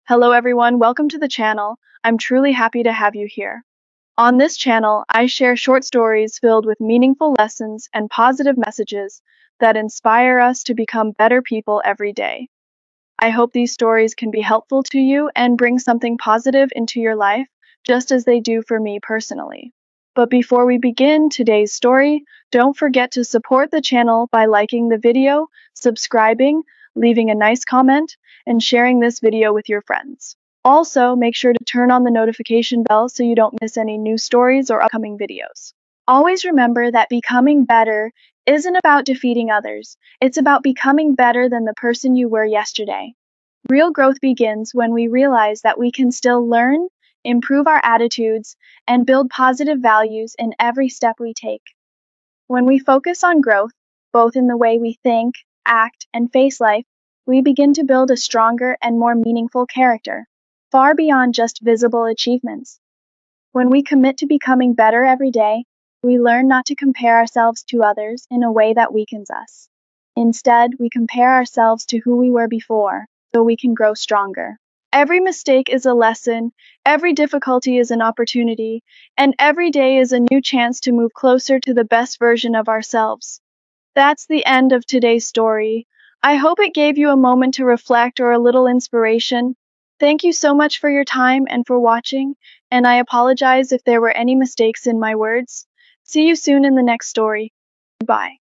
Hello everyone, welcome to the channel. I'm truly happy to have you here. On this channel, I share short stories filled with meaningful lessons and positive messages that inspire us to become better people every day. I hope these stories can be helpful to you and bring something positive into your life, just as they do for me personally. But before we begin today's story, don't forget to support the channel by liking the video, subscribing, leaving a nice comment, and sharing this video with your friends. Also, make sure to turn on the notification bell so you don't miss any new stories or upcoming videos. Always remember that becoming better isn't about defeating others, it's about becoming better than the person you were yesterday. Real growth begins when we realize that we can still learn, improve our attitudes, and build positive values in every step we take. When we focus on growth, both in the way we think, act, and face life, we begin to build a stronger and more meaningful character, far beyond just visible achievements. When we commit to becoming better every day, we learn not to compare ourselves to others in a way that weakens us. Instead, we compare ourselves to who we were before, so we can grow stronger. Every mistake is a lesson, every difficulty is an opportunity, and every day is a new chance to move closer to the best version of ourselves. That's the end of today's story. I hope it gave you a moment to reflect or a little inspiration. Thank you so much for your time and for watching, and I apologize if there were any mistakes in my words. See you soon in the next story. Bye.